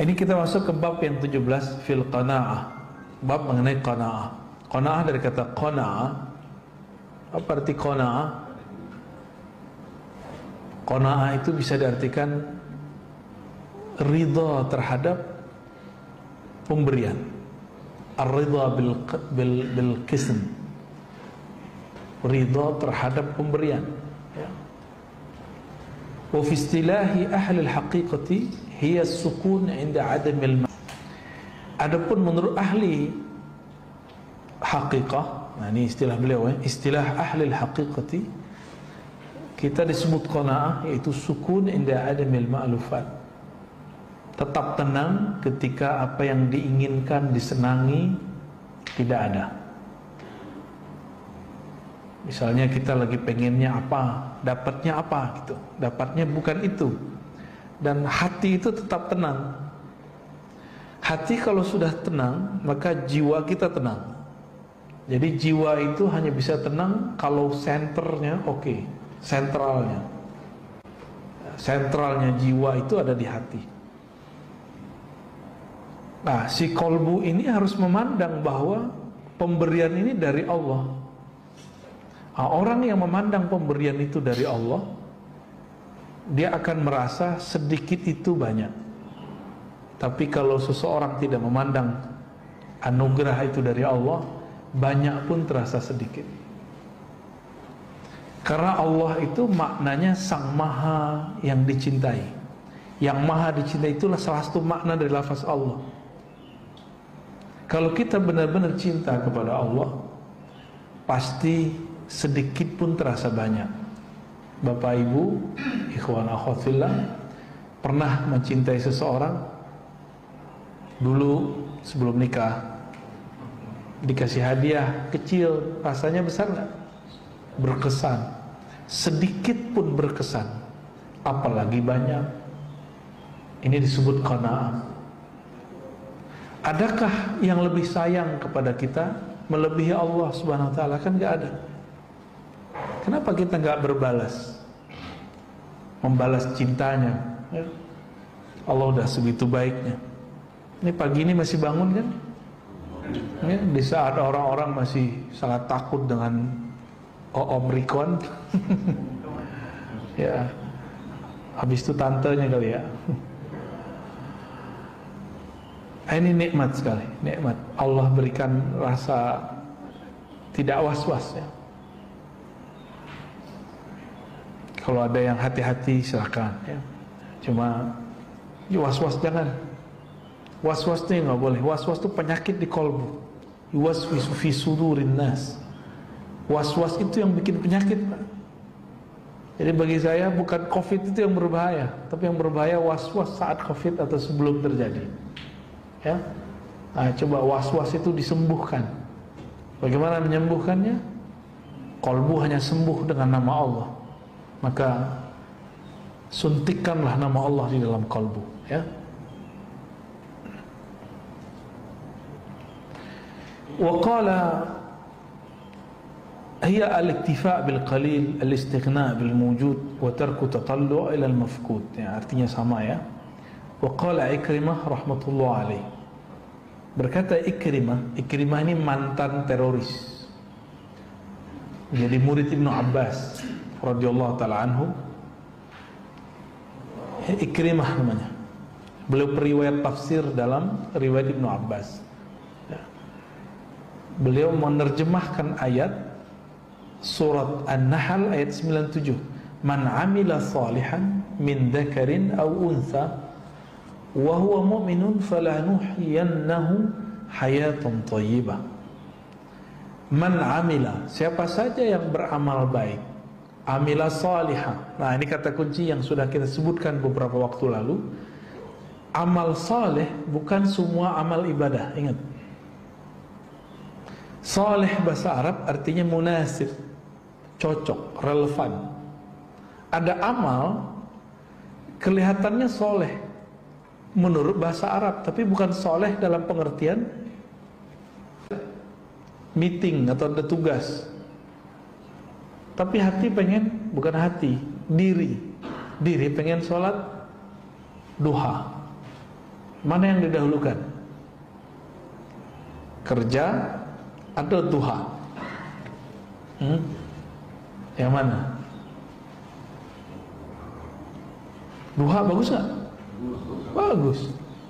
Ini kita masuk ke bab yang 17, fil qanaah. Bab mengenai qanaah. Qanaah dari kata qanaah. Apa arti qanaah? Qanaah itu bisa diartikan ridha terhadap pemberian. Ar-ridha bil qism. Ridha terhadap pemberian. Ya. Wa fi istilahi ahli al-haqiqati hiya as-sukun 'inda 'adamil ma'. Adapun menurut ahli haqiqah, nah ini istilah beliau istilah ahli al-haqiqati, kita disebut qanaah yaitu sukun 'inda 'adamil ma'lufat. Tetap tenang ketika apa yang diinginkan, disenangi tidak ada. Misalnya kita lagi pengennya apa, dapatnya apa gitu. Dapatnya bukan itu. Dan hati itu tetap tenang. Hati kalau sudah tenang, maka jiwa kita tenang. Jadi jiwa itu hanya bisa tenang kalau senternya oke, sentralnya. Sentralnya jiwa itu ada di hati. Nah, si kolbu ini harus memandang bahwa pemberian ini dari Allah. Nah, orang yang memandang pemberian itu dari Allah, dia akan merasa sedikit itu banyak. Tapi kalau seseorang tidak memandang anugerah itu dari Allah, banyak pun terasa sedikit. Karena Allah itu maknanya Sang Maha yang dicintai. Yang Maha dicintai itulah salah satu makna dari lafaz Allah. Kalau kita benar-benar cinta kepada Allah, pasti sedikit pun terasa banyak. Bapak Ibu, ikhwan akhwat fillah, pernah mencintai seseorang dulu sebelum nikah, dikasih hadiah kecil, rasanya besar nggak? Berkesan. Sedikit pun berkesan, apalagi banyak. Ini disebut qanaah. Adakah yang lebih sayang kepada kita melebihi Allah Subhanahu wa taala? Kan nggak ada. Kenapa kita nggak berbalas, membalas cintanya? Ya. Allah udah segitu baiknya. Ini pagi ini masih bangun kan? Ya, di saat orang-orang masih sangat takut dengan Omikron. Ya, habis itu tantenya kali ya. Ini nikmat sekali, nikmat. Allah berikan rasa tidak was-was ya. Kalau ada yang hati-hati silakan ya. Cuma was-was jangan. Was-was itu nggak boleh. Was-was itu penyakit di kolbu. Yuwaswisu fi sudurin nas. Was-was itu yang bikin penyakit, Pak. Jadi bagi saya bukan COVID itu yang berbahaya, tapi yang berbahaya was-was saat COVID atau sebelum terjadi. Ya. Nah, coba was-was itu disembuhkan. Bagaimana menyembuhkannya? Kolbu hanya sembuh dengan nama Allah. Maka suntikkanlah nama Allah di dalam kolbu, ya. Wa qala hiya al-iktifa' bil qalil, al-istighna' bil mawjud wa tarku tatallu' ila al-mafqud. Ya, artinya sama ya. Wa qala Ikrimah rahmatullah alaih. Berkata Ikrimah ini mantan teroris. Jadi murid Ibnu Abbas radhiyallahu taala anhu. Ikrimah namanya. Beliau periwayat tafsir dalam riwayat Ibnu Abbas. Ya. Beliau menerjemahkan ayat surat An-Nahl ayat 97. Man amila salihan min dzakarin aw untha wa huwa mu'minun falanuhyiyannahu hayatan thayyibah. Man amila, siapa saja yang beramal baik, amila salihah. Nah, ini kata kunci yang sudah kita sebutkan beberapa waktu lalu. Amal saleh bukan semua amal ibadah, ingat. Saleh bahasa Arab artinya munasib, cocok, relevan. Ada amal kelihatannya soleh menurut bahasa Arab, tapi bukan soleh dalam pengertian meeting atau ada tugas. Tapi hati pengen, bukan hati, diri pengen sholat duha. Mana yang didahulukan? Kerja atau duha? Yang mana? Duha bagus nggak? Bagus.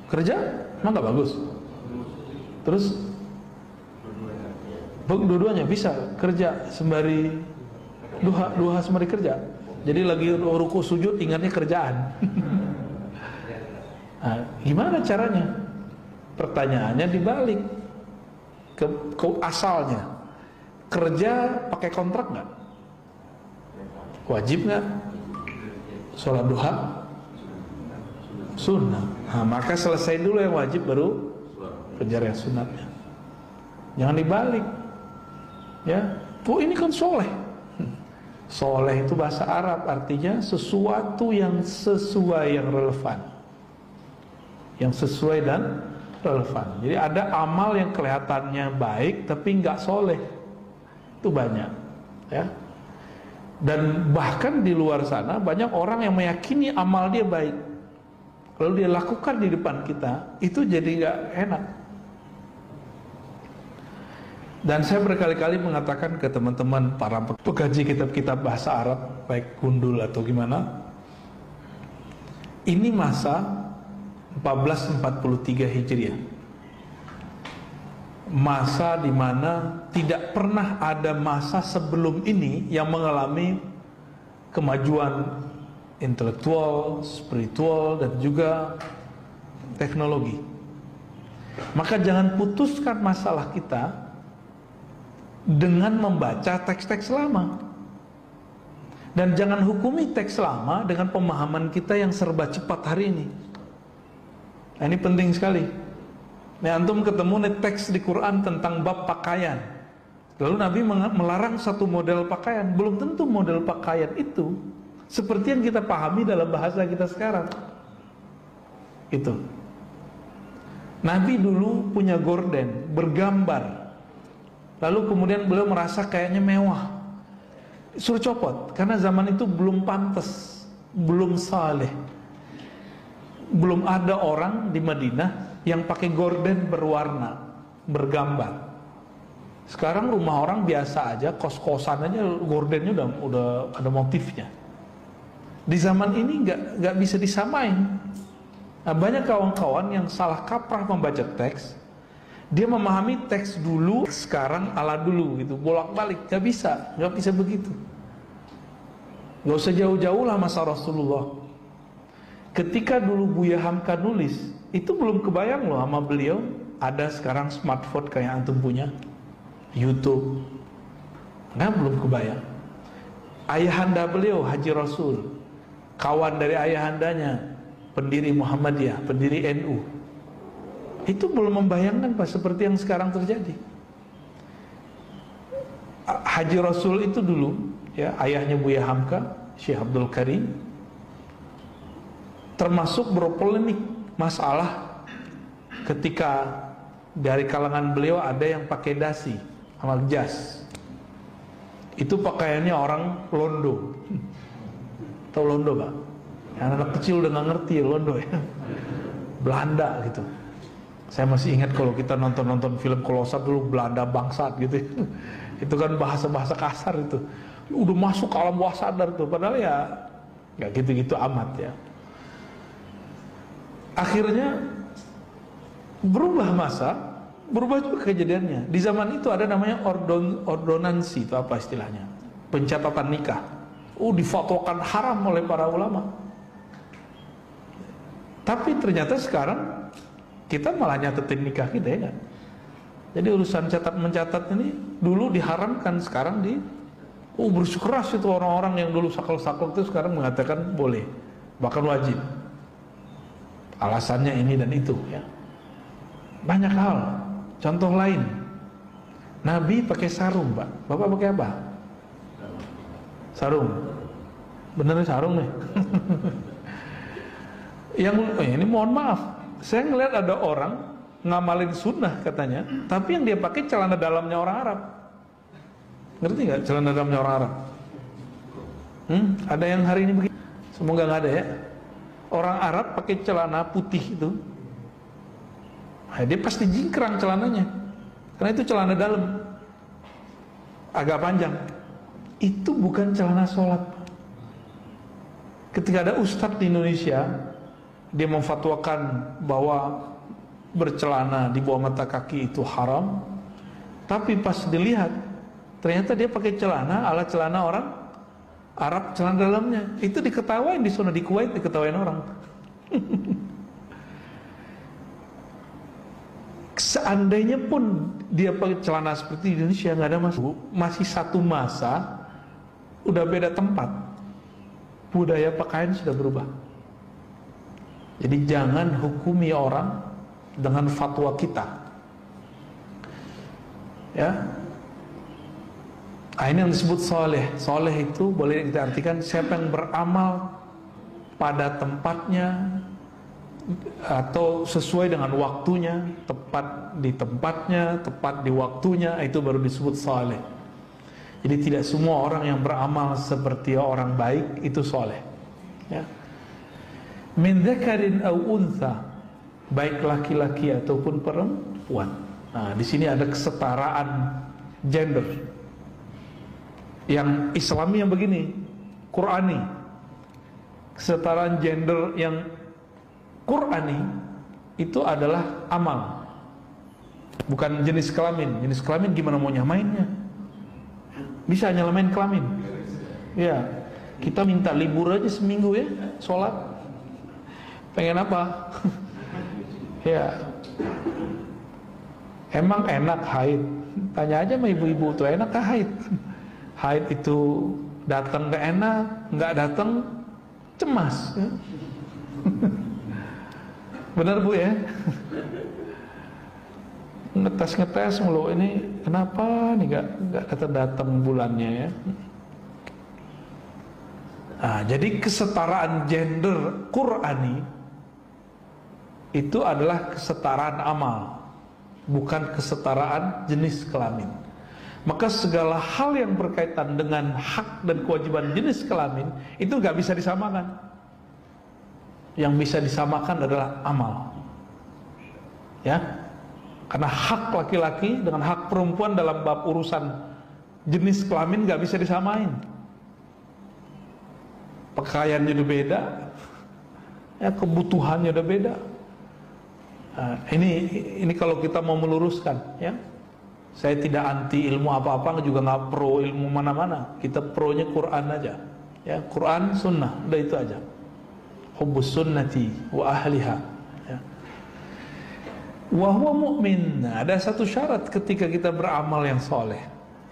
Kerja? Emang nggak bagus? Terus? Dua-duanya bisa. Kerja sembari duha sembari kerja. Jadi lagi ruku sujud ingatnya kerjaan. Nah, gimana caranya? Pertanyaannya dibalik ke asalnya. Kerja pakai kontrak nggak? Wajib nggak? Sholat duha? Sunnah. Nah, maka selesai dulu yang wajib baru kejar yang sunatnya. Jangan dibalik. Ya, ini kan soleh. Soleh itu bahasa Arab, artinya sesuatu yang sesuai, yang relevan, yang sesuai dan relevan. Jadi ada amal yang kelihatannya baik tapi nggak soleh, itu banyak, ya. Dan bahkan di luar sana banyak orang yang meyakini amal dia baik, lalu dia lakukan di depan kita, itu jadi nggak enak. Dan saya berkali-kali mengatakan ke teman-teman para pengkaji kitab-kitab bahasa Arab, baik gundul atau gimana, ini masa 1443 Hijriah, masa dimana tidak pernah ada masa sebelum ini yang mengalami kemajuan intelektual, spiritual, dan juga teknologi. Maka jangan putuskan masalah kita dengan membaca teks-teks lama, dan jangan hukumi teks lama dengan pemahaman kita yang serba cepat hari ini. Nah, ini penting sekali. Nih, antum ketemu nih teks di Quran tentang bab pakaian, lalu Nabi melarang satu model pakaian. Belum tentu model pakaian itu seperti yang kita pahami dalam bahasa kita sekarang. Itu Nabi dulu punya gorden bergambar, lalu kemudian beliau merasa kayaknya mewah, suruh copot, karena zaman itu belum pantas, belum saleh, belum ada orang di Madinah yang pakai gorden berwarna, bergambar. Sekarang rumah orang biasa aja, kos-kosan aja gordennya udah ada motifnya. Di zaman ini nggak bisa disamain. Nah, banyak kawan-kawan yang salah kaprah membaca teks. Dia memahami teks dulu, sekarang ala dulu gitu, bolak-balik. Gak bisa begitu. Gak usah jauh-jauh lah masa Rasulullah. Ketika dulu Buya Hamka nulis, itu belum kebayang loh sama beliau ada sekarang smartphone kayak antum punya, YouTube. Belum kebayang. Ayahanda beliau Haji Rasul, kawan dari ayahandanya, pendiri Muhammadiyah, pendiri NU. Itu belum membayangkan Pak seperti yang sekarang terjadi. Haji Rasul itu dulu, ya, ayahnya Buya Hamka, Syekh Abdul Karim, termasuk berpolemik masalah ketika dari kalangan beliau ada yang pakai dasi sama jas. Itu pakaiannya orang Londo. Tahu Londo Pak? Anak kecil udah nggak ngerti ya Londo ya. Belanda gitu. Saya masih ingat kalau kita nonton film Kolosat dulu, Belanda bangsat gitu. Itu kan bahasa-bahasa kasar itu. Udah masuk ke alam bawah sadar tuh. Padahal ya nggak gitu-gitu amat ya. Akhirnya berubah masa, berubah juga kejadiannya. Di zaman itu ada namanya ordonansi, itu apa istilahnya? Pencatatan nikah. Difatwakan haram oleh para ulama. Tapi ternyata sekarang kita malah nyatetin nikah kita, ya kan? Jadi urusan mencatat ini dulu diharamkan, sekarang bersikeras itu orang-orang yang dulu sakal-sakal itu sekarang mengatakan boleh, bahkan wajib. Alasannya ini dan itu, ya. Banyak hal. Contoh lain, Nabi pakai sarung, Pak. Bapak pakai apa? Sarung. Beneran sarung nih. Ini mohon maaf, saya ngeliat ada orang ngamalin sunnah katanya, tapi yang dia pakai celana dalamnya orang Arab. Ngerti nggak celana dalamnya orang Arab? Ada yang hari ini begitu? Semoga nggak ada ya. Orang Arab pakai celana putih itu, Dia pasti jingkrang celananya, karena itu celana dalam, agak panjang. Itu bukan celana sholat. Ketika ada ustadz di Indonesia, dia memfatwakan bahwa bercelana di bawah mata kaki itu haram, tapi pas dilihat ternyata dia pakai celana ala celana orang Arab, celana dalamnya. Itu diketawain di sana, di Kuwait diketawain orang. Seandainya pun dia pakai celana seperti di Indonesia, nggak ada masalah. Masih satu masa, udah beda tempat, budaya pakaian sudah berubah. Jadi jangan hukumi orang dengan fatwa kita, ya. Ini yang disebut soleh. Soleh itu boleh kita artikan siapa yang beramal pada tempatnya atau sesuai dengan waktunya, tepat di tempatnya, tepat di waktunya, itu baru disebut soleh. Jadi tidak semua orang yang beramal seperti orang baik itu soleh, ya. Min dzakarin aw untha, baik laki-laki ataupun perempuan. Nah, di sini ada kesetaraan gender. Yang Islami yang begini, Qurani. Kesetaraan gender yang Qurani itu adalah amal, bukan jenis kelamin. Jenis kelamin gimana mau nyamainnya? Bisa nyamain kelamin? Ya, kita minta libur aja seminggu ya, sholat. Pengen apa? Ya, emang enak haid? Tanya aja sama ibu-ibu tuh, enak kah haid? Haid itu datang gak enak, nggak datang cemas, ya? Benar Bu ya? Ngetes mulu, ini kenapa nih nggak datang bulannya ya? Nah, jadi kesetaraan gender Qurani itu adalah kesetaraan amal, bukan kesetaraan jenis kelamin. Maka segala hal yang berkaitan dengan hak dan kewajiban jenis kelamin itu nggak bisa disamakan. Yang bisa disamakan adalah amal, ya. Karena hak laki-laki dengan hak perempuan dalam bab urusan jenis kelamin nggak bisa disamain. Pakaiannya udah beda, ya, kebutuhannya udah beda. Nah, ini kalau kita mau meluruskan, ya. Saya tidak anti ilmu apa-apa, juga nggak pro ilmu mana-mana. Kita pronya Quran aja, ya. Quran, Sunnah, udah itu aja. Hubbus sunnati wa ahliha, ya. Wa huwa mu'min. Nah, ada satu syarat ketika kita beramal yang soleh,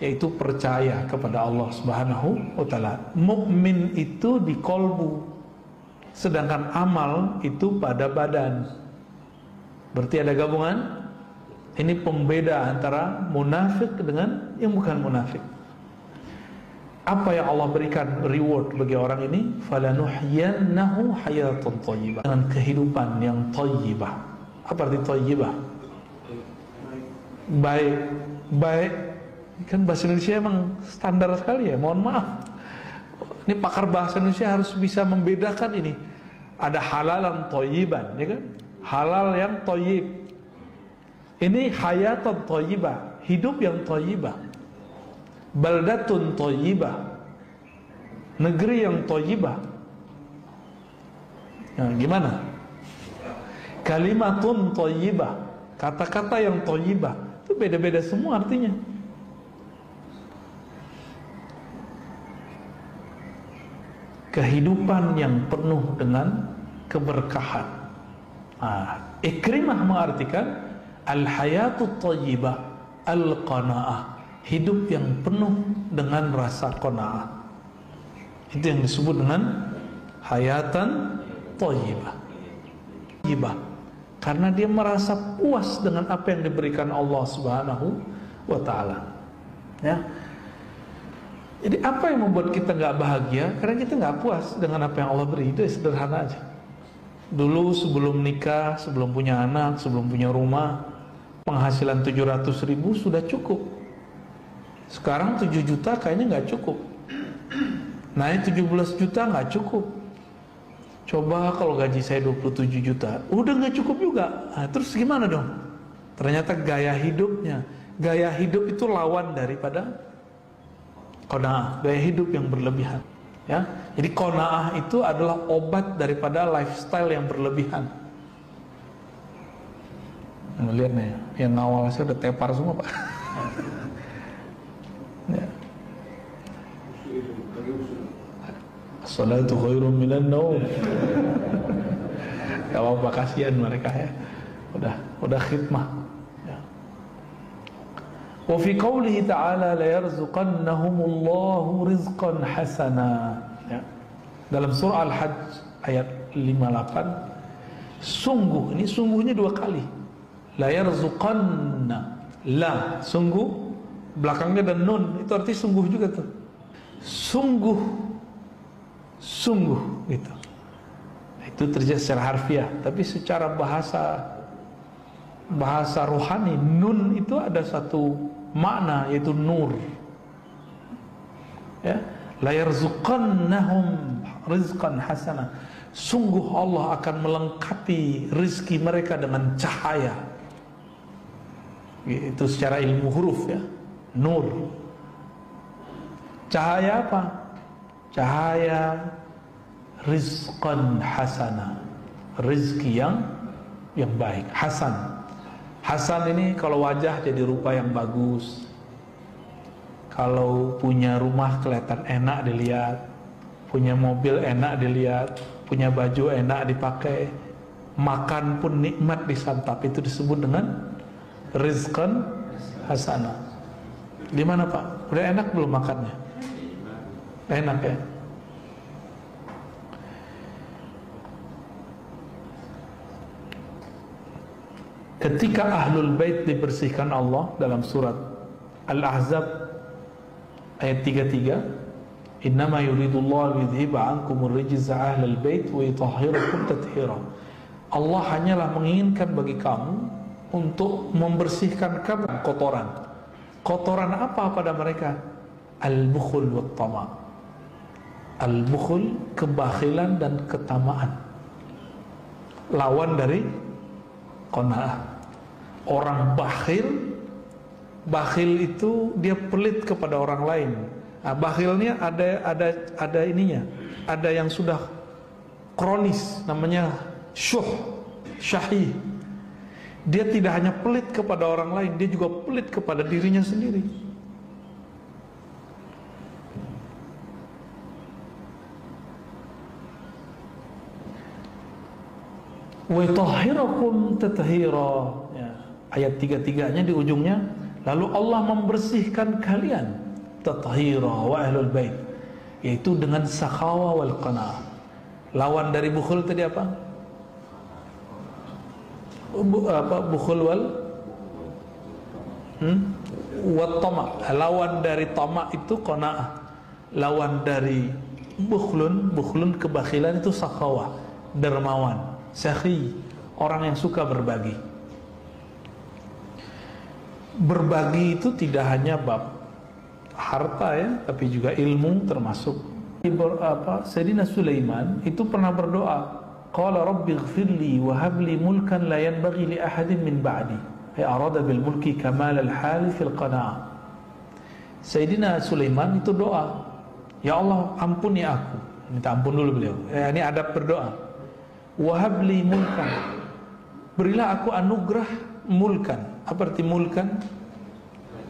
yaitu percaya kepada Allah Subhanahu wa ta'ala. Mukmin itu di kolbu, sedangkan amal itu pada badan. Berarti ada gabungan. Ini pembeda antara munafik dengan yang bukan munafik. Apa yang Allah berikan reward bagi orang ini? Falanuhyiyannahu hayatan thayyibah, dengan kehidupan yang thayyibah. Apa arti thayyibah? Baik. Kan bahasa Indonesia emang standar sekali ya, mohon maaf. Ini pakar bahasa Indonesia harus bisa membedakan ini. Ada halalan thayyiban, ya kan? Halal yang thayyib. Ini hayatan thayyibah, hidup yang thayyibah. Baldatun thayyibah, negeri yang thayyibah. Nah, gimana? Kalimatun thayyibah, kata-kata yang thayyibah. Itu beda-beda semua artinya. Kehidupan yang penuh dengan keberkahan. Ikrimah mengartikan al-hayatut thayyibah al-qanaah, hidup yang penuh dengan rasa qanaah. Itu yang disebut dengan hayatan thayyibah. Karena dia merasa puas dengan apa yang diberikan Allah Subhanahu wa ta'ala, ya. Jadi apa yang membuat kita nggak bahagia? Karena kita nggak puas dengan apa yang Allah beri. Itu sederhana aja. Dulu sebelum nikah, sebelum punya anak, sebelum punya rumah, penghasilan 700.000 sudah cukup. Sekarang 7 juta kayaknya nggak cukup. Naik 17 juta nggak cukup. Coba kalau gaji saya 27 juta, udah nggak cukup juga. Nah, terus gimana dong? Ternyata gaya hidupnya. Gaya hidup itu lawan daripada qanaah, gaya hidup yang berlebihan. Ya, jadi qanaah itu adalah obat daripada lifestyle yang berlebihan. Lihat nih, yang ngawal saya udah tepar semua Pak. Ya. Salatu khairum minan naum. Gak apa-apa, kasihan mereka ya. Udah khidmah. Ya. Wa fi qawlihi ta'ala la yarzuqannahumullahu rizqan hasana. Ya. Dalam surah Al-Hajj ayat 58, sungguh, ini sungguhnya 2 kali. La yarzuqanna, la sungguh, belakangnya dan nun, itu arti sungguh juga tuh. Sungguh gitu. Itu terjadi secara harfiah, tapi secara bahasa rohani, nun itu ada satu makna, yaitu nur. Ya, la yarzuqannahum rizqan hasana. Sungguh Allah akan melengkapi rizki mereka dengan cahaya. Itu secara ilmu huruf ya, nur. Cahaya apa? Cahaya rizqan hasana, rizki yang baik. Hasan ini kalau wajah jadi rupa yang bagus, kalau punya rumah kelihatan enak dilihat, punya mobil enak dilihat, punya baju enak dipakai, makan pun nikmat disantap, itu disebut dengan rizqan hasana. Gimana Pak? Udah enak belum makannya? Enak ya. Ketika Ahlul Bait dibersihkan Allah dalam surat Al-Ahzab ayat 33, innama yuridullahu yudhiba ankumur rijza ahlal bait wa yutahhirakum tathira. Allah hanyalah menginginkan bagi kamu untuk membersihkan kamu kotoran. Kotoran apa pada mereka? Al-bukhul wa tama'. Al-bukhul, kebakhilan dan ketamaan. Lawan dari qanaah. Orang bakhil itu dia pelit kepada orang lain. Nah, bakhilnya ada ininya, ada yang sudah kronis, namanya syahih. Dia tidak hanya pelit kepada orang lain, dia juga pelit kepada dirinya sendiri. Wa tahhirakum tathira. Ya, ayat 33-nya di ujungnya, lalu Allah membersihkan kalian, tathira wa ahlul bait, yaitu dengan sakhawa wal qanaah. Lawan dari bukhul tadi apa? Bukhul wal wat tama'. Lawan dari tama' itu qanaah. Lawan dari bukhlun kebakhilan itu sakhawa, dermawan. Sakhi, orang yang suka berbagi. Berbagi itu tidak hanya bab harta ya, tapi juga ilmu termasuk. Sayyidina Sulaiman itu pernah berdoa, qala rabbi ighfirli wa habli mulkan la yanbaghi li ahadin min ba'di. Ay arada bil mulki kamal al hal fil qanaah. Sayyidina Sulaiman itu doa, ya Allah ampuni aku. Minta ampun dulu beliau. Ini adab berdoa. Wahabli mulkan, berilah aku anugerah mulkan. Apa arti mulkan?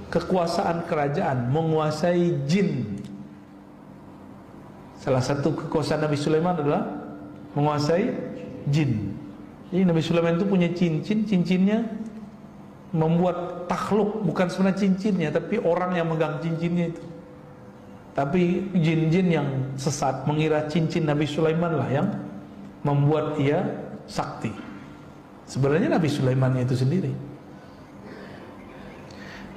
Kekuasaan kerajaan, menguasai jin. Salah satu kekuasaan Nabi Sulaiman adalah menguasai jin. Jadi Nabi Sulaiman itu punya cincinnya membuat takhluk, bukan sebenarnya cincinnya, tapi orang yang megang cincinnya itu. Tapi jin-jin yang sesat mengira cincin Nabi Sulaiman lah yang membuat ia sakti. Sebenarnya Nabi Sulaiman itu sendiri.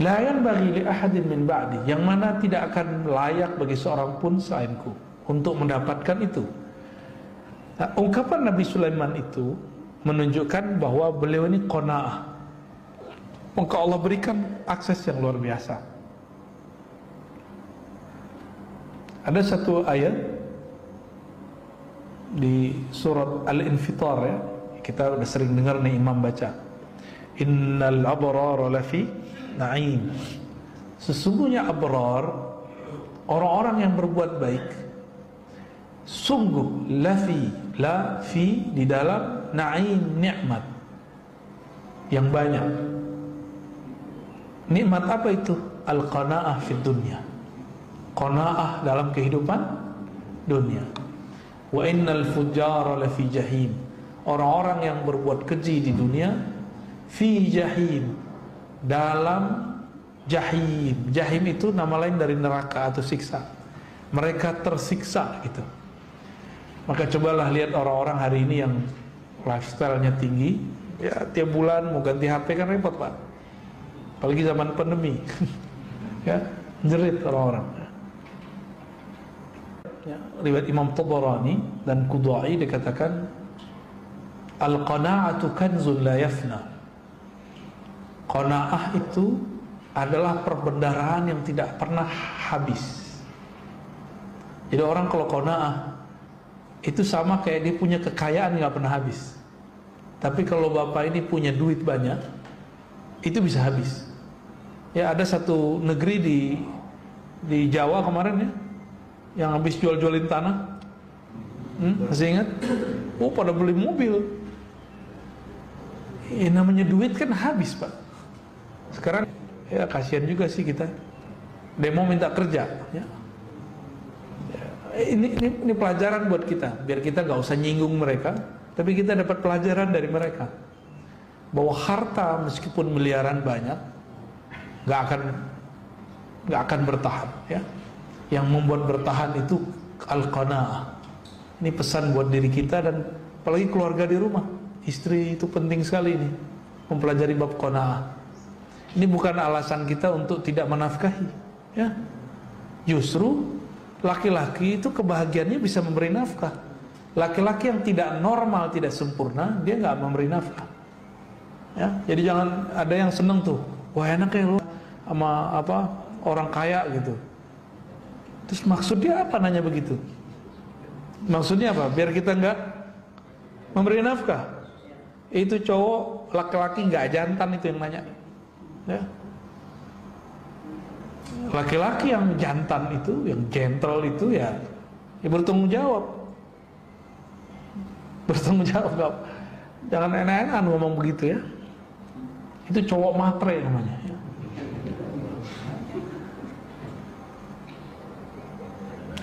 La yanbaghi li ahadin min ba'di, yang mana tidak akan layak bagi seorang pun selainku untuk mendapatkan itu. Nah, ungkapan Nabi Sulaiman itu menunjukkan bahwa beliau ini qanaah. Maka Allah berikan akses yang luar biasa. Ada satu ayat di surat Al-Infitar ya, kita udah sering dengar nih imam baca, Innal abrara lafi na'im. Sesungguhnya abrar, orang-orang yang berbuat baik, sungguh lafi di dalam na'im, nikmat yang banyak. Nikmat apa itu? Al-qanaah fid dunya, qanaah dalam kehidupan dunia. Wa innal fujjara lafi jahim. Orang-orang yang berbuat keji di dunia fi jahim, dalam jahim. Jahim itu nama lain dari neraka atau siksa. Mereka tersiksa gitu. Maka cobalah lihat orang-orang hari ini yang lifestyle-nya tinggi, ya tiap bulan mau ganti HP kan repot Pak. Apalagi zaman pandemi. Ya, jerit orang-orang. Ya, riwayat Imam Tabarani dan Qudai dikatakan al-qana'atu kanzun la yafna. Qana'ah itu adalah perbendaharaan yang tidak pernah habis. Jadi orang kalau qana'ah itu sama kayak dia punya kekayaan yang gak pernah habis. Tapi kalau bapak ini punya duit banyak, itu bisa habis. Ya, ada satu negeri di Jawa kemarin ya, yang habis jual-jualin tanah. Masih ingat? Oh, pada beli mobil. Namanya duit kan habis Pak. Sekarang ya kasihan juga sih kita. Demo minta kerja. Ya. Ini pelajaran buat kita, biar kita gak usah nyinggung mereka, tapi kita dapat pelajaran dari mereka bahwa harta meskipun miliaran banyak gak akan bertahan. Ya. Yang membuat bertahan itu al-qanaah. Ini pesan buat diri kita dan apalagi keluarga di rumah. Istri itu penting sekali ini, mempelajari bab qanaah. Ini bukan alasan kita untuk tidak menafkahi. Ya. Justru laki-laki itu kebahagiaannya bisa memberi nafkah. Laki-laki yang tidak normal, tidak sempurna, dia nggak memberi nafkah. Ya, jadi jangan ada yang seneng tuh, wah enak ya lo sama apa orang kaya gitu. Terus maksudnya apa nanya begitu? Maksudnya apa? Biar kita nggak memberi nafkah. Itu cowok laki-laki nggak jantan itu yang nanya. Ya. Laki-laki yang jantan itu, yang gentle itu ya bertanggung jawab. Bertanggung jawab. Jangan enak-enakan ngomong begitu ya. Itu cowok matre namanya. Ya.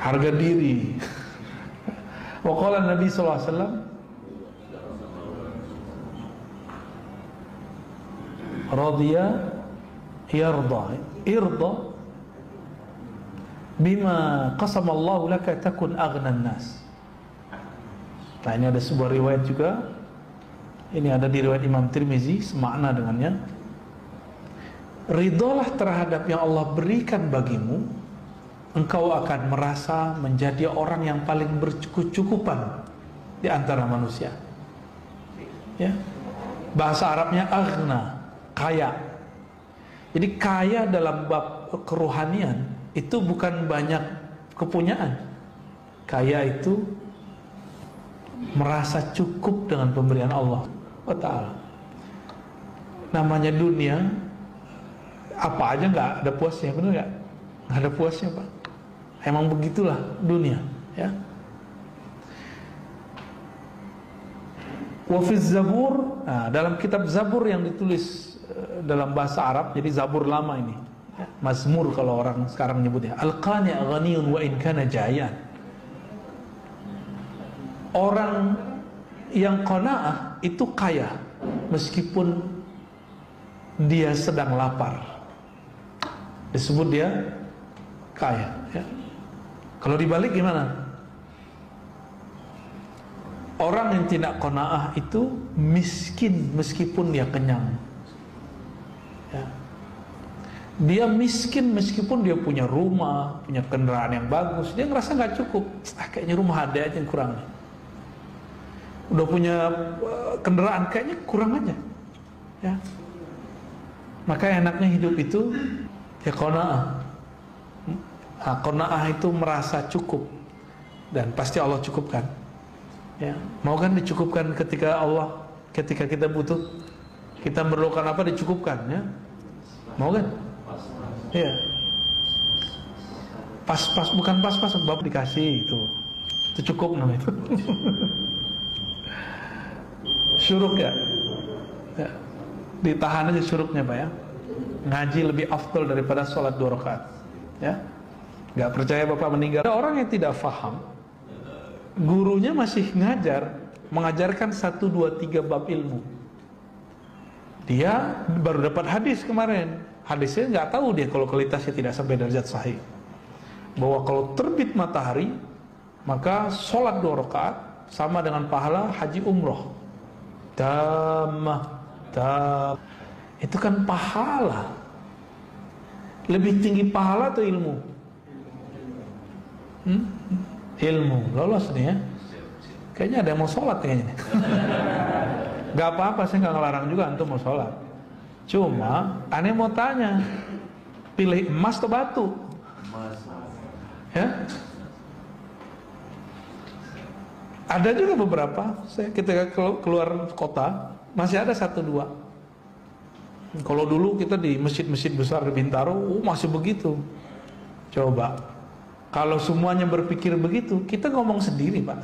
Harga diri. Wa qala Nabi sallallahu alaihi wasallam radiya yarda irda bima qasamallahu laka takun aghnan nas. Nah, ini ada sebuah riwayat juga. Ini ada di riwayat Imam Tirmizi, semakna dengannya. Ridholah terhadap yang Allah berikan bagimu, engkau akan merasa menjadi orang yang paling bercukupan di antara manusia. Ya. Bahasa Arabnya aghna, kaya. Jadi kaya dalam bab kerohanian itu bukan banyak kepunyaan. Kaya itu merasa cukup dengan pemberian Allah Ta'ala. Namanya dunia, apa aja nggak ada puasnya, benar nggak? Nggak ada puasnya Pak. Emang begitulah dunia, ya. Wafiz Zabur, nah, dalam kitab Zabur yang ditulis dalam bahasa Arab, jadi Zabur lama ini, ya. Mazmur kalau orang sekarang nyebutnya. Al-qani' ghaniyun wa in kana jayan. Orang yang qanaah itu kaya meskipun dia sedang lapar. Disebut dia kaya, ya. Kalau dibalik gimana? Orang yang tidak qanaah itu miskin meskipun dia kenyang. Ya. Dia miskin meskipun dia punya rumah, punya kendaraan yang bagus, dia ngerasa nggak cukup. Kayaknya rumah ada aja yang kurang. Udah punya kendaraan, kayaknya kurang aja. Ya. Maka enaknya hidup itu ya qanaah. Nah, qanaah itu merasa cukup dan pasti Allah cukupkan. Ya, mau kan dicukupkan ketika kita butuh? Kita memerlukan apa dicukupkan, ya. Mau kan? Iya. Pas-pas, bukan pas-pas, bab dikasih itu cukup namanya itu. Syuruk ya. Ya. Ditahan aja syuruknya Pak ya. Ngaji lebih afdal daripada sholat 2 rakaat. Ya. Gak percaya Bapak meninggal. Ada orang yang tidak faham, gurunya masih mengajarkan 1, 2, 3 bab ilmu. Dia baru dapat hadis kemarin. Hadisnya nggak tahu dia kalau kualitasnya tidak sampai derajat sahih. Bahwa kalau terbit matahari, maka sholat 2 rakaat sama dengan pahala haji umroh. Itu kan pahala. Lebih tinggi pahala atau ilmu? Ilmu. Lolos nih ya. Kayaknya ada yang mau sholat kayaknya. Gak apa-apa, saya nggak ngelarang juga antum mau sholat. Cuma aneh mau tanya, pilih emas atau batu? Ya. Ada juga beberapa, saya ketika keluar kota masih ada 1, 2. Kalau dulu kita di masjid-masjid besar di Bintaro, masih begitu. Coba, kalau semuanya berpikir begitu, kita ngomong sendiri Pak.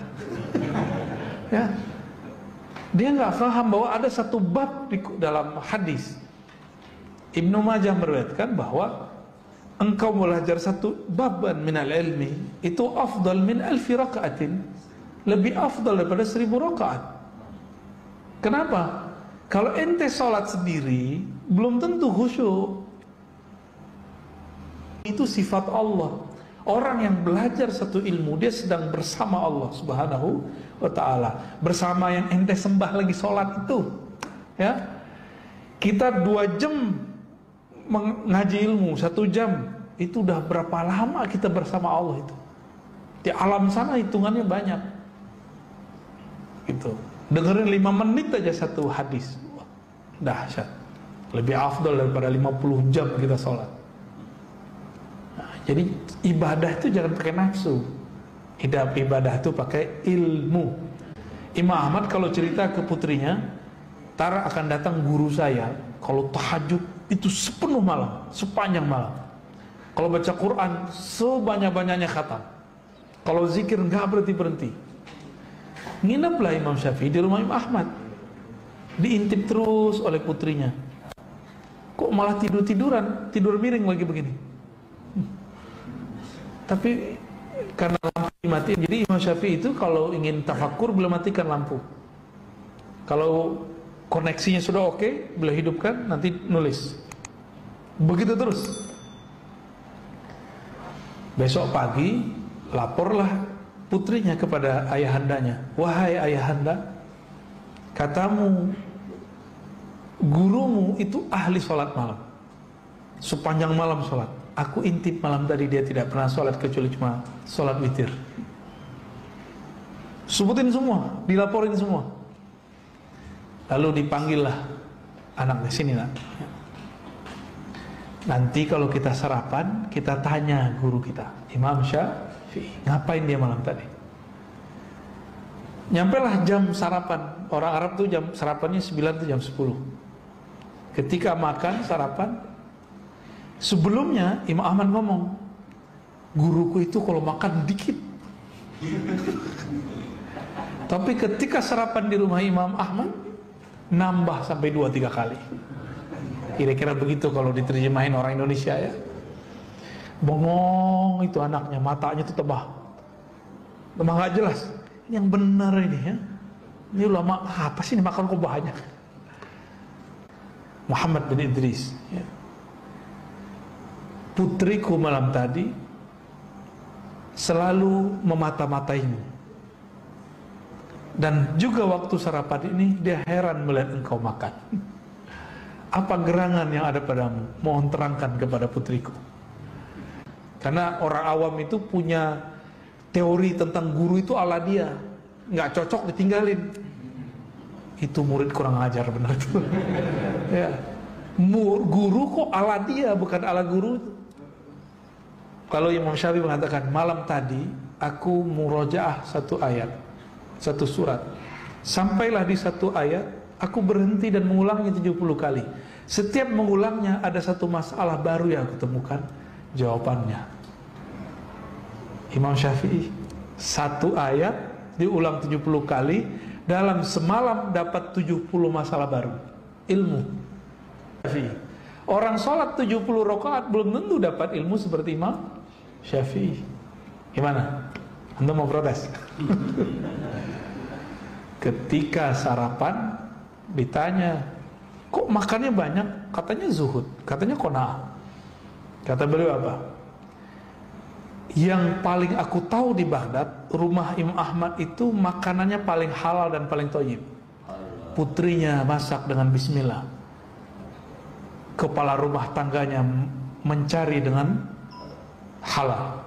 Ya, dia nggak paham bahwa ada 1 bab di dalam hadis. Ibnu Majah meriwayatkan bahwa engkau belajar 1 baban minal ilmi itu afdal min 1000 rakaatin. Lebih afdal daripada 1000 rakaat. Kenapa? Kalau ente sholat sendiri belum tentu khusyuk. Itu sifat Allah. Orang yang belajar 1 ilmu, dia sedang bersama Allah Subhanahu wa ta'ala, bersama yang ente sembah lagi sholat itu. Ya, kita 2 jam mengaji ilmu, 1 jam, itu udah berapa lama kita bersama Allah itu. Di alam sana hitungannya banyak. Gitu. Dengerin 5 menit aja 1 hadis, dahsyat. Lebih afdal daripada 50 jam kita sholat. Nah, jadi ibadah itu jangan pakai nafsu. Ibadah itu pakai ilmu. Imam Ahmad kalau cerita ke putrinya, Tara akan datang guru saya kalau tahajud itu sepenuh malam, sepanjang malam. Kalau baca Quran sebanyak-banyaknya khatam. Kalau zikir nggak berhenti-berhenti. Ngineplah Imam Syafi'i di rumah Imam Ahmad. Diintip terus oleh putrinya. Kok malah tidur-tiduran, tidur miring lagi begini. Tapi karena lampu dimatiin, jadi Imam Syafi'i itu kalau ingin tafakur beliau matikan lampu. Kalau koneksinya sudah oke, beliau hidupkan, nanti nulis. Begitu terus. Besok pagi laporlah putrinya kepada ayahandanya. Wahai ayahanda, katamu gurumu itu ahli sholat malam, sepanjang malam sholat. Aku intip malam tadi dia tidak pernah sholat kecuali cuma sholat witir. Sebutin semua, dilaporin semua. Lalu dipanggillah anaknya, sini nak. Nanti kalau kita sarapan, kita tanya guru kita, Imam Syafi'i, ngapain dia malam tadi? Nyampelah jam sarapan. Orang Arab tuh jam sarapannya 9 tuh jam 10. Ketika makan sarapan, sebelumnya Imam Ahmad ngomong, guruku itu kalau makan dikit. Tapi ketika sarapan di rumah Imam Ahmad, nambah sampai 2-3 kali. Kira-kira begitu kalau diterjemahin orang Indonesia ya. Bengong itu anaknya, matanya tuh tebah gak jelas. Ini yang benar ini ya. Ini ulama apa sih ini makan kok banyak. Muhammad bin Idris ya. Putriku malam tadi selalu memata-mataimu, dan juga waktu sarapan ini dia heran melihat engkau makan. Apa gerangan yang ada padamu? Mohon terangkan kepada putriku. Karena orang awam itu punya teori tentang guru itu ala dia, nggak cocok ditinggalin. Itu murid kurang ajar benar tuh. Ya. Guru kok ala dia, bukan ala guru. Kalau Imam Syafi'i mengatakan malam tadi aku murojaah 1 ayat, 1 surat, sampailah di 1 ayat Aku berhenti dan mengulangnya 70 kali. Setiap mengulangnya ada satu masalah baru yang aku temukan jawabannya. Imam Syafi'i, satu ayat diulang 70 kali, dalam semalam dapat 70 masalah baru. Ilmu. Syafi'i. Orang sholat 70 rakaat belum tentu dapat ilmu seperti Imam Syafi'i. Gimana? Anda mau protes? Ketika sarapan ditanya, kok makannya banyak? Katanya zuhud, katanya qanaah. Kata beliau apa? Yang paling aku tahu di Baghdad, rumah Imam Ahmad itu makanannya paling halal dan paling thayyib. Putrinya masak dengan bismillah. Kepala rumah tangganya mencari dengan halal.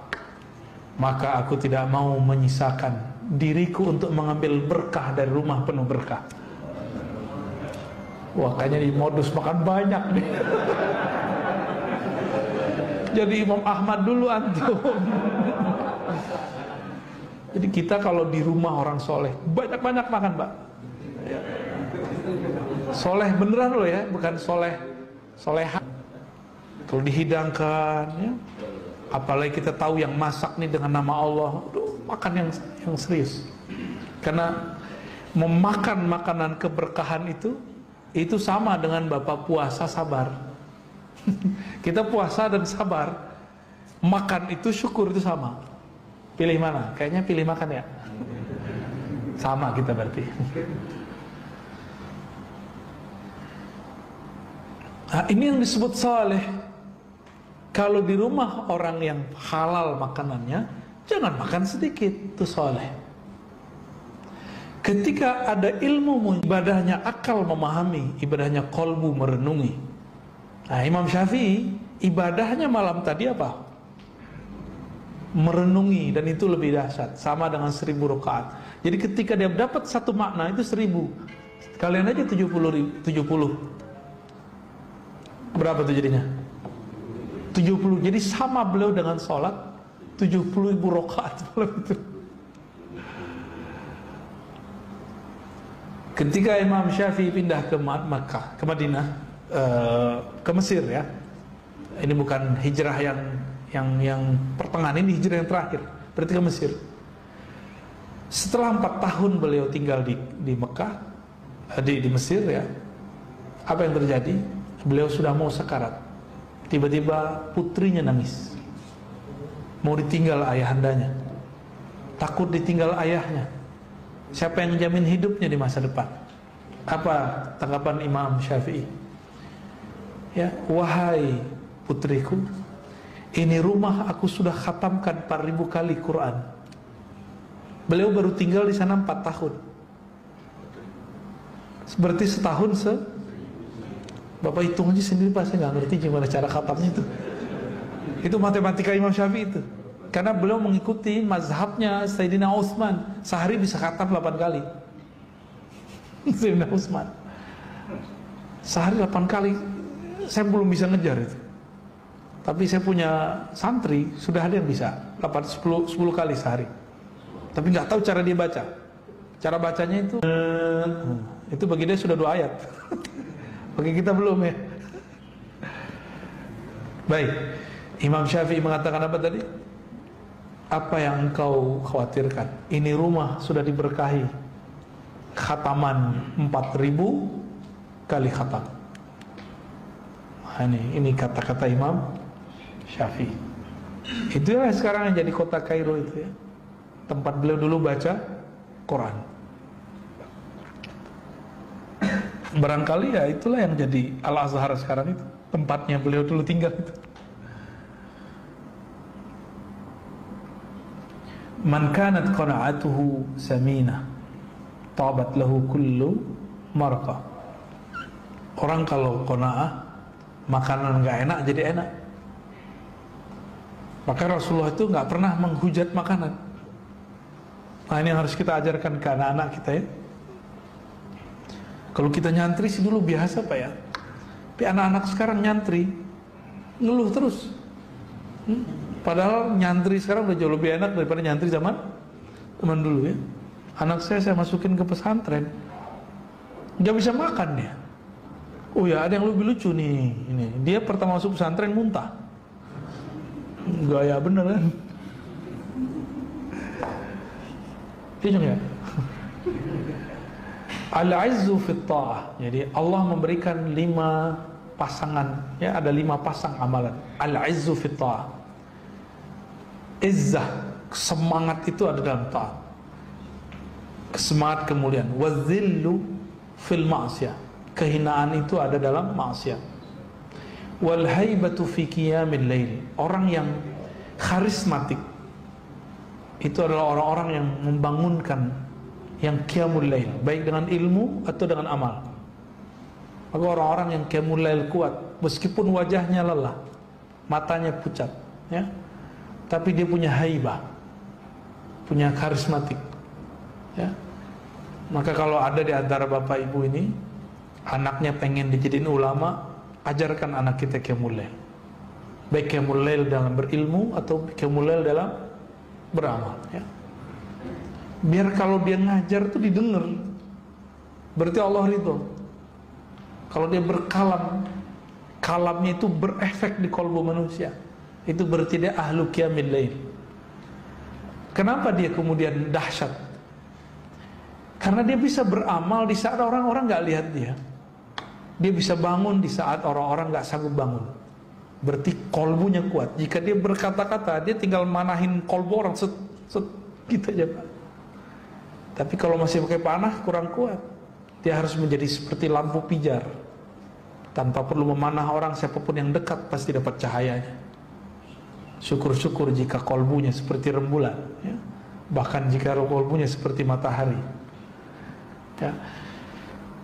Maka aku tidak mau menyisakan diriku untuk mengambil berkah dari rumah penuh berkah. Wah, kayaknya di modus makan banyak nih. Jadi Imam Ahmad dulu antum. Jadi kita kalau di rumah orang soleh, banyak-banyak makan, Pak. Soleh beneran loh ya, bukan soleha. Kalau dihidangkan ya, apalagi kita tahu yang masak nih dengan nama Allah, makan yang serius. Karena memakan makanan keberkahan itu sama dengan Bapak puasa sabar. Kita puasa dan sabar, makan itu syukur itu sama. Pilih mana? Kayaknya pilih makan ya. Sama kita berarti. Nah, ini yang disebut saleh. Kalau di rumah orang yang halal makanannya, jangan makan sedikit, itu saleh. Ketika ada ilmu, ibadahnya akal memahami, ibadahnya kolbu merenungi. Nah, Imam Syafi'i ibadahnya malam tadi apa? Merenungi, dan itu lebih dahsyat, sama dengan 1000 rakaat. Jadi ketika dia dapat satu makna itu 1000. Kalian aja 70. Berapa tuh jadinya? 70. Jadi sama beliau dengan sholat 70.000 rakaat malam itu. Ketika Imam Syafi'i pindah ke Makkah, ke Madinah, ke Mesir ya. Ini bukan hijrah yang pertengahan, ini hijrah yang terakhir. Berarti ke Mesir. Setelah 4 tahun beliau tinggal di Mekah, di Mesir ya. Apa yang terjadi? Beliau sudah mau sekarat. Tiba-tiba putrinya nangis. Mau ditinggal ayahandanya. Takut ditinggal ayahnya. Siapa yang menjamin hidupnya di masa depan? Apa tanggapan Imam Syafi'i? Ya, wahai putriku, ini rumah aku sudah khatamkan 4000 kali Quran. Beliau baru tinggal di sana 4 tahun. Berarti setahun Bapak hitung aja sendiri, pasti nggak ngerti gimana cara khatamnya itu. Itu matematika Imam Syafi'i itu. Karena beliau mengikuti mazhabnya Sayyidina Utsman, sehari bisa khatam 8 kali. Sayyidina Utsman sehari 8 kali. Saya belum bisa ngejar itu. Tapi saya punya santri, sudah ada yang bisa 10 kali sehari. Tapi nggak tahu cara dia baca. Cara bacanya itu bagi dia sudah 2 ayat. Bagi kita belum ya. Baik, Imam Syafi'i mengatakan apa tadi? Apa yang engkau khawatirkan? Ini rumah sudah diberkahi khataman 4000 kali khatam. Nah, ini kata-kata Imam Syafi'i. Itulah sekarang yang jadi kota Kairo itu ya. Tempat beliau dulu baca Quran. Barangkali ya itulah yang jadi Al-Azhar sekarang itu. Tempatnya beliau dulu tinggal itu. Man kanat qana'atuhu saminah tabat lahu kullu marqa. Orang kalau qana'ah, makanan nggak enak jadi enak. Maka Rasulullah itu nggak pernah menghujat makanan. Nah, ini yang harus kita ajarkan ke anak-anak kita ya. Kalau kita nyantri sih dulu biasa Pak ya. Tapi anak-anak sekarang nyantri ngeluh terus. Padahal nyantri sekarang udah jauh lebih enak daripada nyantri zaman dulu ya. Anak saya masukin ke pesantren. nggak bisa makan dia. Oh ya, ada yang lebih lucu nih, ini dia pertama masuk pesantren muntah, gaya bener kan? Iya ya. Al-izzu fit ta'ah. Jadi Allah memberikan 5 pasangan, ya ada 5 pasang amalan. Al-izzu fit ta'ah. Izzah, semangat itu ada dalam ta'at. Semangat kemuliaan. Wadzillu fil ma'siyah. Kehinaan itu ada dalam maksiat. Wal haibatu fi qiyamil lail. Orang yang karismatik itu adalah orang-orang yang membangunkan, yang qiyamul lail, baik dengan ilmu atau dengan amal. Maka orang-orang yang qiyamul lail kuat, meskipun wajahnya lelah, matanya pucat, ya, tapi dia punya haibah, punya karismatik, ya. Maka kalau ada di antara bapak ibu ini, anaknya pengen dijadiin ulama, ajarkan anak kita qiyamul lail. Baik qiyamul lail dalam berilmu atau qiyamul lail dalam beramal, ya. Biar kalau dia ngajar tuh didengar, berarti Allah ridho. Kalau dia berkalam, kalamnya itu berefek di kalbu manusia, itu berarti dia ahlu qiyamil lail. Kenapa dia kemudian dahsyat? Karena dia bisa beramal di saat orang-orang gak lihat dia. Dia bisa bangun di saat orang-orang gak sanggup bangun. Berarti kolbunya kuat. Jika dia berkata-kata, dia tinggal manahin kolbu orang set gitu aja, Pak. Tapi kalau masih pakai panah kurang kuat. Dia harus menjadi seperti lampu pijar. Tanpa perlu memanah orang, siapapun yang dekat pasti dapat cahayanya. Syukur-syukur jika kolbunya seperti rembulan, ya. Bahkan jika kolbunya seperti matahari, ya.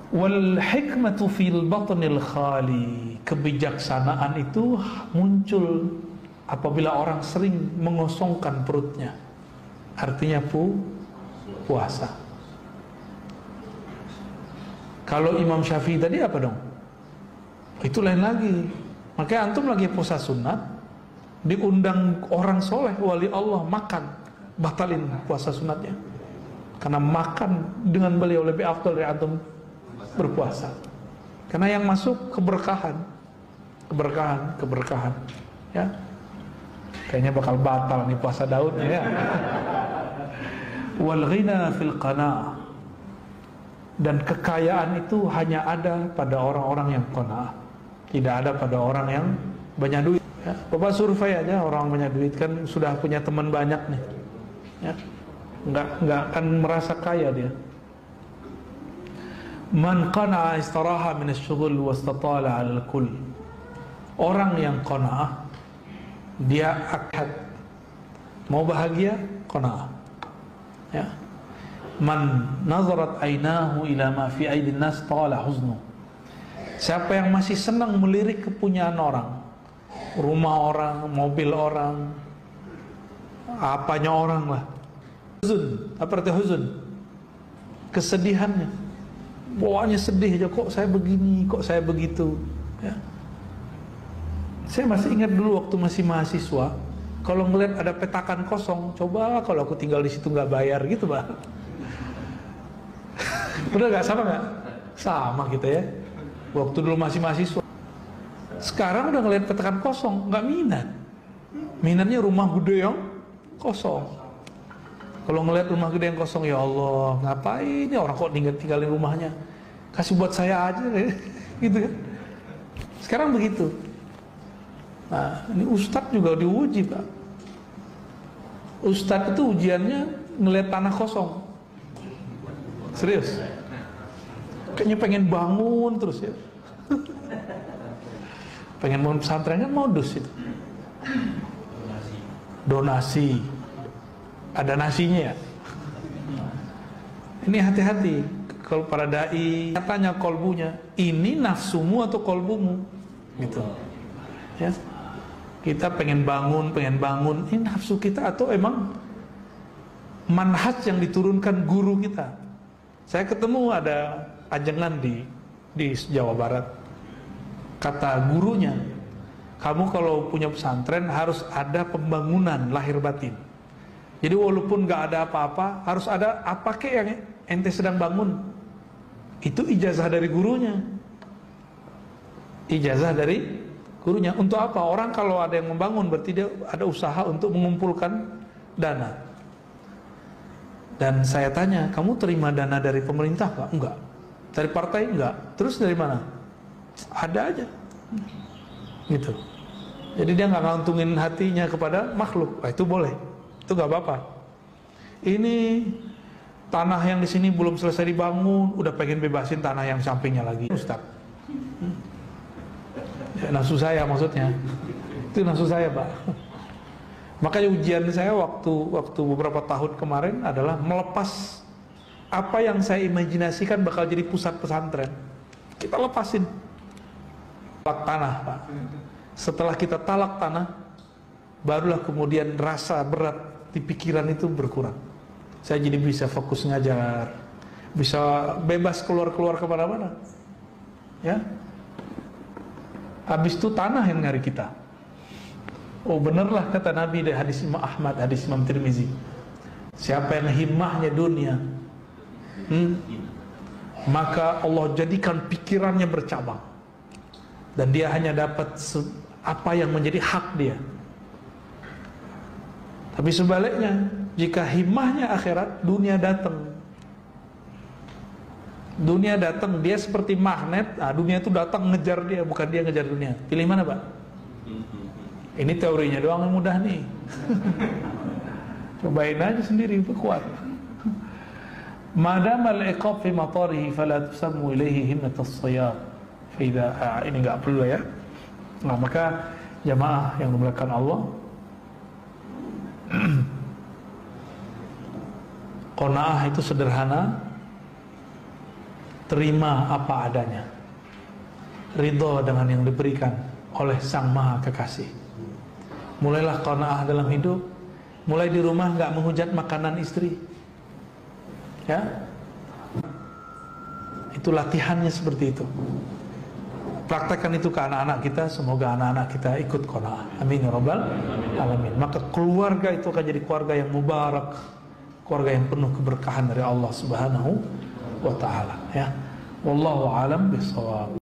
Wal hikmatu fil batnil khali. Kebijaksanaan itu muncul apabila orang sering mengosongkan perutnya. Artinya puasa. Kalau Imam Syafi'i tadi apa dong? Itu lain lagi. Makanya antum lagi puasa sunat, diundang orang soleh wali Allah makan, batalin puasa sunatnya. Karena makan dengan beliau lebih afdal dari antum berpuasa. Karena yang masuk keberkahan, ya. Kayaknya bakal batal nih puasa Daud, ya. Wal ghina fil qanaah. Dan kekayaan itu hanya ada pada orang-orang yang qanaah. Tidak ada pada orang yang banyak duit, ya. Bapak survei aja orang banyak duit kan sudah punya teman banyak nih, ya. Enggak akan merasa kaya dia. Man qana'a istaraha min asy-syughul wastatala 'ala al-kull. Orang yang qanaah dia akad mau bahagia, qanaah, ya. Man nazarat ainahu ila ma fi aidin nas tala huznu. Siapa yang masih senang melirik kepunyaan orang, rumah orang, mobil orang, apanya orang lah. Huzun, apa arti huzun? Kesedihannya. Bawaannya sedih aja, kok saya begini, kok saya begitu, ya. Saya masih ingat dulu waktu masih mahasiswa, kalau ngeliat ada petakan kosong, coba kalau aku tinggal di situ nggak bayar gitu, Pak. Udah nggak sama nggak? Sama kita, ya. Waktu dulu masih mahasiswa. Sekarang udah ngeliat petakan kosong, nggak minat. Minatnya rumah gede yang kosong. Kalau ngeliat rumah gede yang kosong, ya Allah, ngapain ya orang kok tinggalin rumahnya? Kasih buat saya aja, gitu kan? Sekarang begitu. Nah, ini ustadz juga diuji, Pak. Ustadz itu ujiannya ngeliat tanah kosong. Serius. Kayaknya pengen bangun terus, ya. Pengen bangun pesantren kan modus itu. Donasi. Ada nasinya, ya. Ini hati-hati kalau para dai tanya kolbunya, ini nafsumu atau kolbumu, gitu, ya. Kita pengen bangun, ini nafsu kita atau emang manhaj yang diturunkan guru kita. Saya ketemu ada ajengan di Jawa Barat, kata gurunya, kamu kalau punya pesantren harus ada pembangunan lahir batin. Jadi walaupun gak ada apa-apa, harus ada apa kek yang ente sedang bangun. Itu ijazah dari gurunya. Ijazah dari gurunya. Untuk apa? Orang kalau ada yang membangun berarti dia ada usaha untuk mengumpulkan dana. Dan saya tanya, kamu terima dana dari pemerintah nggak? Enggak. Dari partai? Enggak. Terus dari mana? Ada aja. Gitu. Jadi dia nggak ngantungin hatinya kepada makhluk. Itu boleh. Itu nggak apa-apa. Ini tanah yang di sini belum selesai dibangun, udah pengen bebasin tanah yang sampingnya lagi, Ustaz. Ya, nafsu saya maksudnya. Itu nafsu saya, Pak. Makanya ujian saya waktu beberapa tahun kemarin adalah melepas apa yang saya imajinasikan bakal jadi pusat pesantren. Kita lepasin. Talak tanah, Pak. Setelah kita talak tanah, barulah kemudian rasa berat di pikiran itu berkurang. Saya jadi bisa fokus ngajar, bisa bebas keluar-keluar kemana-mana. Ya. Habis itu tanah yang nyari kita. Oh benerlah kata Nabi dari hadis Imam Ahmad, hadis Imam Tirmizi. Siapa yang himmahnya dunia, maka Allah jadikan pikirannya bercabang. Dan dia hanya dapat apa yang menjadi hak dia. Tapi sebaliknya, jika himmahnya akhirat, dunia datang. Dunia datang, dia seperti magnet. Dunia itu datang ngejar dia, bukan dia ngejar dunia. Pilih mana, Pak? Ini teorinya doang yang mudah nih. Cobain aja sendiri, itu kuat. Madamal iqab fi matarihi fala tusammu ilaihi himmatus sayad. Ini nggak perlu ya. Nah, maka jamaah yang dimuliakan Allah, qanaah itu sederhana, terima apa adanya, ridho dengan yang diberikan oleh Sang Maha Kekasih. Mulailah qanaah dalam hidup. Mulai di rumah nggak menghujat makanan istri, ya. Itu latihannya seperti itu. Praktekkan itu ke anak-anak kita. Semoga anak-anak kita ikut qanaah. Amin ya rabbal alamin. Maka keluarga itu akan jadi keluarga yang mubarak, keluarga yang penuh keberkahan dari Allah Subhanahu wa taala, ya. Wallahu alam bishawab.